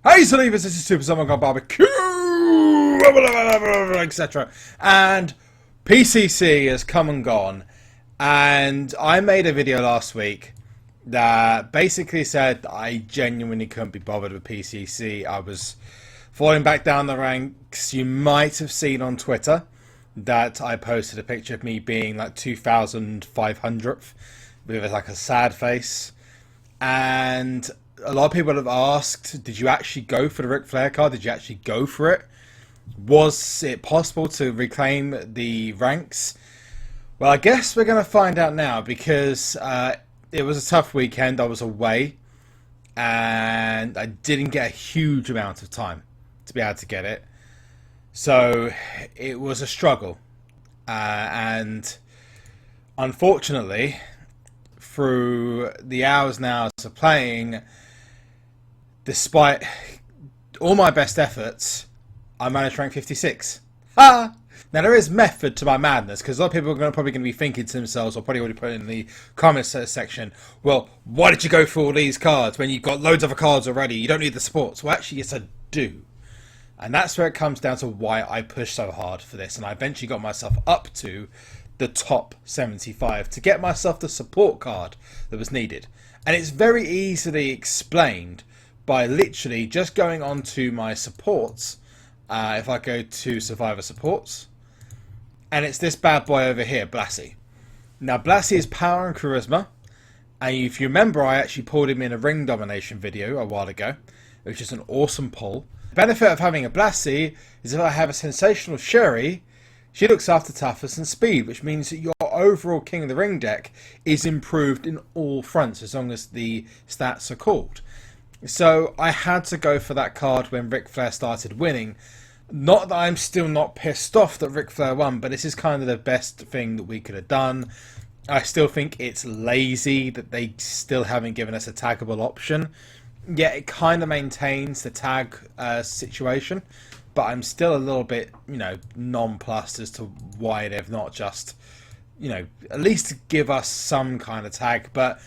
Hey, so this is SuperZombGBBQ, etc. And PCC has come and gone, and I made a video last week that basically said I genuinely couldn't be bothered with PCC. I was falling back down the ranks. You might have seen on Twitter that I posted a picture of me being like 2,500th with like a sad face, and a lot of people have asked, did you actually go for the Ric Flair card? Did you actually go for it? Was it possible to reclaim the ranks? Well, I guess we're going to find out now, because it was a tough weekend. I was away, and I didn't get a huge amount of time to be able to get it. So it was a struggle. And unfortunately, through the hours and hours of playing, despite all my best efforts, I managed to rank 56. Ha! Now, there is method to my madness, because a lot of people are probably going to be thinking to themselves, or probably already put it in the comments section, well, why did you go for all these cards when you've got loads of other cards already? You don't need the sports. Well, actually, yes, I do. And that's where it comes down to why I pushed so hard for this. And I eventually got myself up to the top 75 to get myself the support card that was needed. And it's very easily explained by literally just going on to my supports. If I go to Survivor Supports, and it's this bad boy over here, Blassie. Now, Blassie is power and charisma, and if you remember, I actually pulled him in a ring domination video a while ago, which is an awesome pull. The benefit of having a Blassie is if I have a sensational Shuri, she looks after toughness and speed, which means that your overall King of the Ring deck is improved in all fronts, as long as the stats are called. So I had to go for that card when Ric Flair started winning. Not that I'm still not pissed off that Ric Flair won, but this is kind of the best thing that we could have done. I still think it's lazy that they still haven't given us a taggable option. Yeah, it kind of maintains the tag situation, but I'm still a little bit, nonplussed as to why they've not just, at least give us some kind of tag. But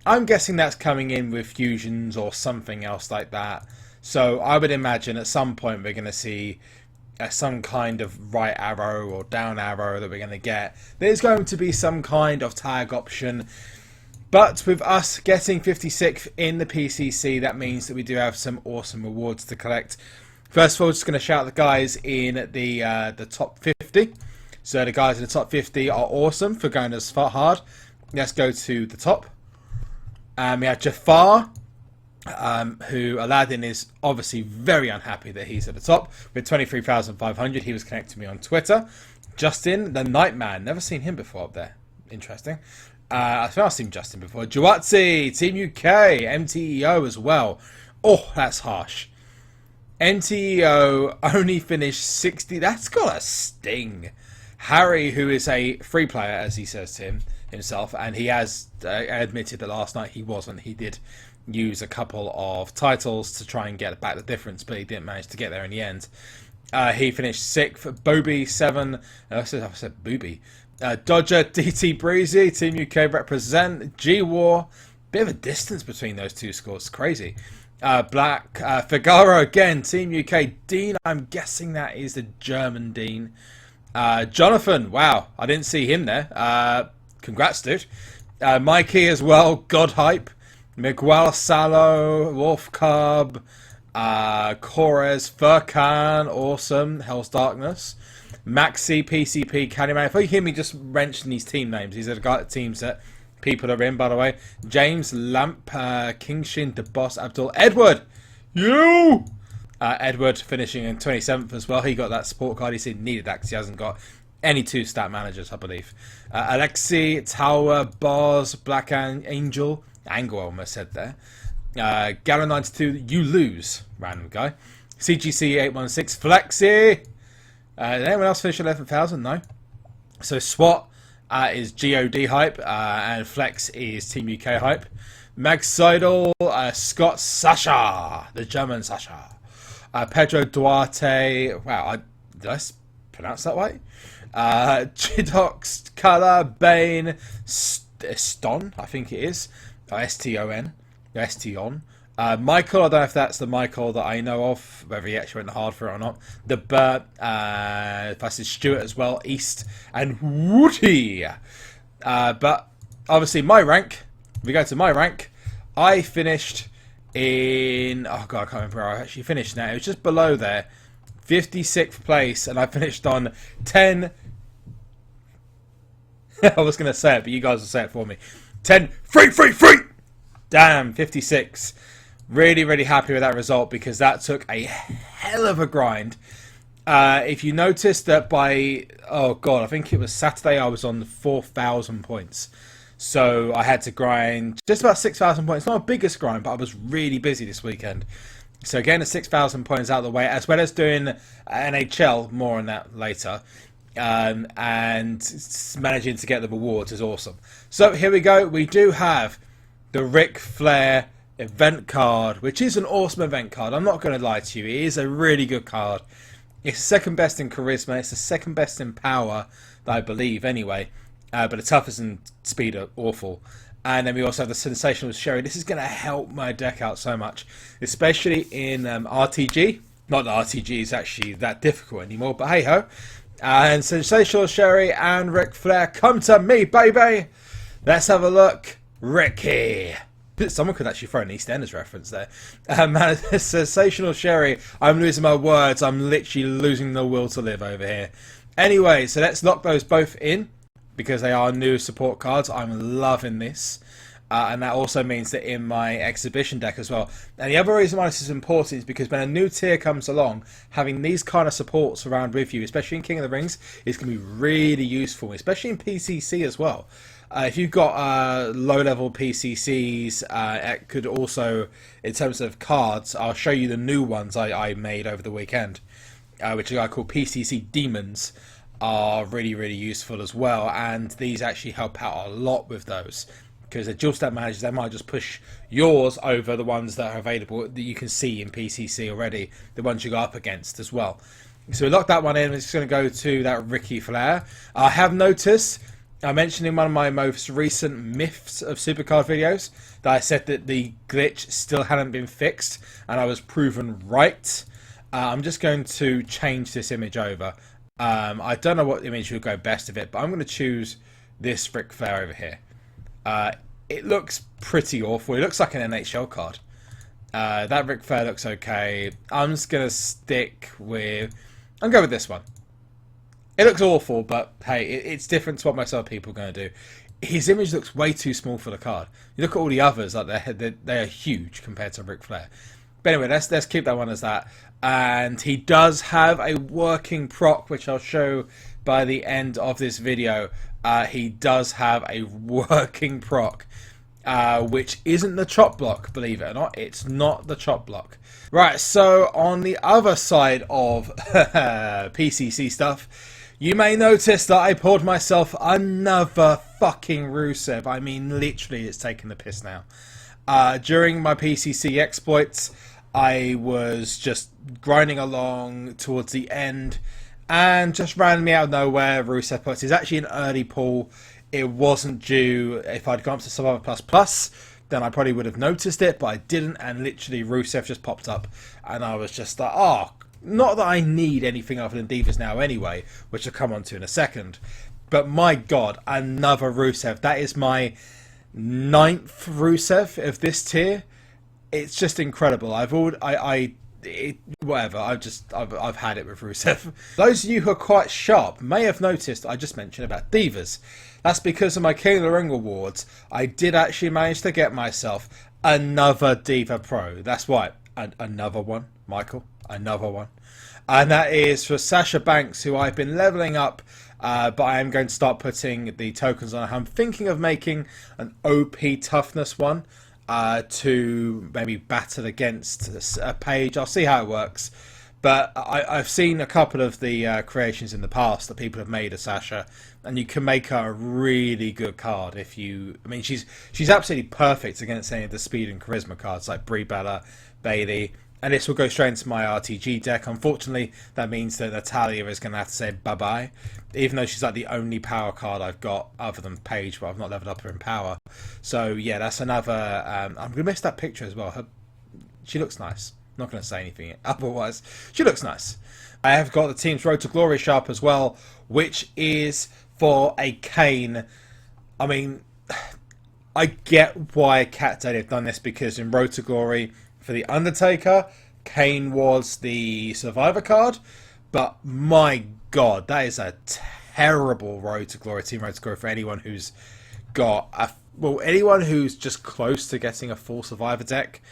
I'm guessing that's coming in with fusions or something else like that. So I would imagine at some point we're going to see some kind of right arrow or down arrow that we're going to get. There's going to be some kind of tag option. But with us getting 56th in the PCC, that means that we do have some awesome rewards to collect. First of all, just going to shout the guys in the top 50. So the guys in the top 50 are awesome for going as far hard. Let's go to the top. We have Jafar, who Aladdin is obviously very unhappy that he's at the top with 23,500. He was connected to me on Twitter. Justin, the Nightman, never seen him before up there. Interesting. I think I've seen Justin before. Juatzi, Team UK, MTEO as well. Oh, that's harsh. MTEO only finished 60. That's got a sting. Harry, who is a free player, as he says to himself, and he has admitted that last night he wasn't. He did use a couple of titles to try and get back the difference, but he didn't manage to get there in the end. He finished 6th. Booby 7. I said Booby. Dodger, DT Breezy, Team UK represent. G-War. Bit of a distance between those two scores. Crazy. Black. Figaro again, Team UK. Dean, I'm guessing that is the German Dean. Jonathan, wow, I didn't see him there. Congrats, dude. Mikey as well, God Hype. Miguel Salo, Wolf Cub, Corez, Furkan, awesome. Hell's Darkness. Maxi, PCP, Candyman. If you hear me just mention these team names, these are the teams that people are in, by the way. James, Lamp, Kingshin, The Boss, Abdul, Edward. You! Edward finishing in 27th as well. He got that support card. He said he needed that because he hasn't got any 2-stat managers, I believe. Alexi, Tower, Boz, Black Angel. Angle, I almost said there. Gallon 92, you lose. Random guy. CGC 816, Flexi. Did anyone else finish 11,000? No. So SWAT is GOD hype, and Flex is Team UK hype. Magsidal, Scott Sasha, the German Sasha. Pedro Duarte. Wow, did I pronounce that right? Chidox, Color, Bane, Ston, I think it is. Ston. Estion. Michael, I don't know if that's the Michael that I know of, whether he actually went hard for it or not. The Burt, versus Stuart as well, East, and Woody. But obviously my rank, if we go to my rank, I finished in, oh god, I can't remember where I actually finished now. It was just below there, 56th place, and I finished on 10. I was going to say it, but you guys will say it for me. 10, free! Damn, 56. Really, really happy with that result because that took a hell of a grind. If you noticed that by, oh god, I think it was Saturday, I was on 4,000 points. So I had to grind just about 6,000 points. Not a biggest grind, but I was really busy this weekend. So getting the 6,000 points out of the way, as well as doing NHL, more on that later, and managing to get the rewards is awesome. So here we go. We do have the Ric Flair event card, which is an awesome event card. I'm not going to lie to you. It is a really good card. It's second best in charisma. It's the second best in power, I believe, anyway. But the toughness and speed are awful. And then we also have the Sensational Sherry. This is going to help my deck out so much, especially in RTG. Not that RTG is actually that difficult anymore, but hey-ho. And Sensational Sherry and Ric Flair, come to me, baby! Let's have a look. Ricky. Someone could actually throw an EastEnders reference there. Man, Sensational Sherry. I'm losing my words. I'm literally losing the will to live over here. Anyway, so let's lock those both in because they are new support cards. I'm loving this. And that also means that in my exhibition deck as well. And the other reason why this is important is because when a new tier comes along, having these kind of supports around with you, especially in King of the Rings, is going to be really useful, especially in PCC as well. If you've got low-level PCCs, it could also, in terms of cards, I'll show you the new ones I made over the weekend, which are called PCC Demons, are really, really useful as well. And these actually help out a lot with those. Because the dual stat managers, they might just push yours over the ones that are available that you can see in PCC already, the ones you go up against as well. So we lock that one in. We're just going to go to that Ricky Flair. I have noticed, I mentioned in one of my most recent Myths of SuperCard videos that I said that the glitch still hadn't been fixed, and I was proven right. I'm just going to change this image over. I don't know what image would go best of it, but I'm going to choose this Ric Flair over here. It looks pretty awful. It looks like an NHL card. That Ric Flair looks okay. I'm just going to stick with... I'm going with this one. It looks awful, but hey, it's different to what most other people are going to do. His image looks way too small for the card. You look at all the others, like they are huge compared to Ric Flair. But anyway, let's keep that one as that. And he does have a working proc, which I'll show by the end of this video. He does have a working proc, which isn't the chop block, believe it or not. It's not the chop block. Right, so on the other side of PCC stuff, you may notice that I poured myself another fucking Rusev. I mean, literally, it's taking the piss now. During my PCC exploits, I was just grinding along towards the end, and just randomly out of nowhere, Rusev puts. It's actually an early pull. It wasn't due. If I'd gone up to Survivor Plus Plus, then I probably would have noticed it, but I didn't, and literally Rusev just popped up, and I was just like, oh, not that I need anything other than Divas now anyway, which I'll come on to in a second, but my god, another Rusev. That is my 9th Rusev of this tier. It's just incredible. I've had it with Rusev. Those of you who are quite sharp may have noticed I just mentioned about Divas. That's because of my King of the Ring awards. I did actually manage to get myself another Diva Pro. That's right, another one, Michael, another one. And that is for Sasha Banks, who I've been leveling up, but I am going to start putting the tokens on. I'm thinking of making an OP toughness one. To maybe battle against a page. I'll see how it works. But I've seen a couple of the creations in the past that people have made of Sasha, and you can make her a really good card if you... I mean, she's absolutely perfect against any of the speed and charisma cards like Brie Bella, Bayley, and this will go straight into my RTG deck. Unfortunately, that means that Natalia is going to have to say bye-bye, even though she's like the only power card I've got other than Paige, but I've not leveled up her in power. So yeah, that's another... I'm going to miss that picture as well. Her She looks nice. Not going to say anything otherwise. She looks nice. I have got the Team's Road to Glory shop as well, which is for a Kane. I mean, I get why Cat Daddy have done this, because in Road to Glory for the Undertaker, Kane was the Survivor card. But my God, that is a terrible Road to Glory, Team Road to Glory for anyone who's got anyone who's just close to getting a full Survivor deck.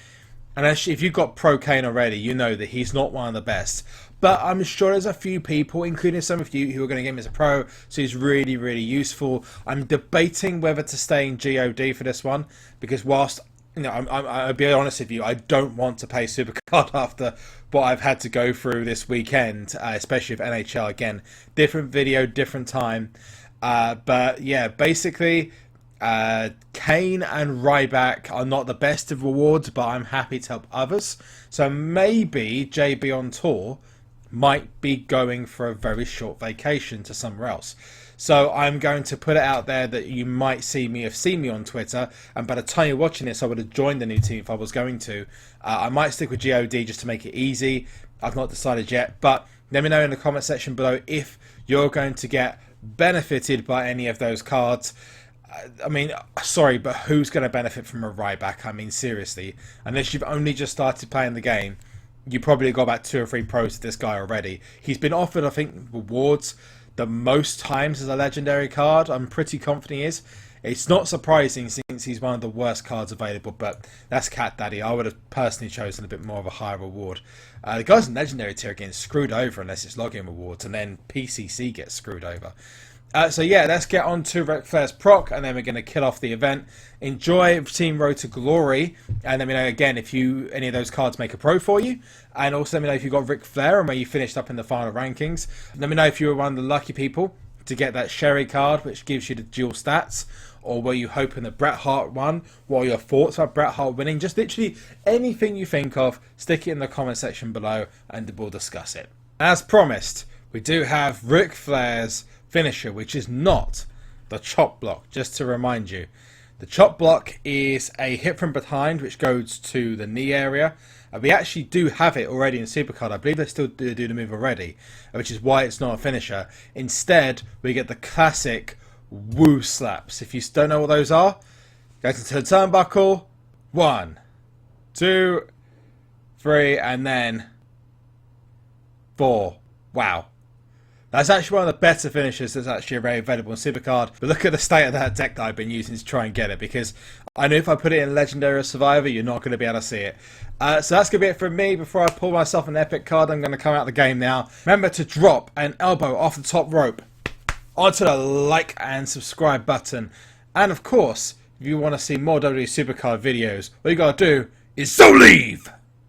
And actually, if you've got Pro Kane already, you know that he's not one of the best. But I'm sure there's a few people, including some of you, who are going to get him as a pro. So he's really, really useful. I'm debating whether to stay in GOD for this one, because whilst, you know, I'll be honest with you, I don't want to pay SuperCard after what I've had to go through this weekend, especially with NHL. Again, different video, different time. But yeah, basically, Kane and Ryback are not the best of rewards, but I'm happy to help others. So maybe JB on tour might be going for a very short vacation to somewhere else. So I'm going to put it out there that you might see me on Twitter, and by the time you're watching this, I would have joined the new team if I was going to. I might stick with GOD just to make it easy. I've not decided yet, but let me know in the comment section below if you're going to get benefited by any of those cards. I mean, sorry, but who's going to benefit from a Ryback? I mean, seriously. Unless you've only just started playing the game, you probably got about 2 or 3 pros to this guy already. He's been offered, I think, rewards the most times as a legendary card. I'm pretty confident he is. It's not surprising since he's one of the worst cards available, but that's Cat Daddy. I would have personally chosen a bit more of a higher reward. The guys in legendary tier are getting screwed over unless it's login rewards, and then PCC gets screwed over. So yeah, let's get on to Ric Flair's proc, and then we're going to kill off the event. Enjoy Team Road to Glory, and let me know again if any of those cards make a pro for you. And also let me know if you got Ric Flair and where you finished up in the final rankings. Let me know if you were one of the lucky people to get that Sherry card, which gives you the dual stats, or were you hoping that Bret Hart won? What are your thoughts about Bret Hart winning? Just literally anything you think of, stick it in the comment section below, and we'll discuss it. As promised, we do have Ric Flair's finisher, which is not the chop block. Just to remind you, the chop block is a hit from behind which goes to the knee area. We actually do have it already in SuperCard. I believe they still do the move already, which is why it's not a finisher. Instead, we get the classic woo slaps. If you don't know what those are, go into the turnbuckle, 1, 2, 3, and then 4. Wow. That's actually one of the better finishers that's actually available in SuperCard. But look at the state of that deck that I've been using to try and get it, because I know if I put it in Legendary or Survivor, you're not going to be able to see it. So that's going to be it from me. Before I pull myself an epic card, I'm going to come out of the game now. Remember to drop an elbow off the top rope onto the like and subscribe button. And of course, if you want to see more WWE SuperCard videos, all you got to do is so leave!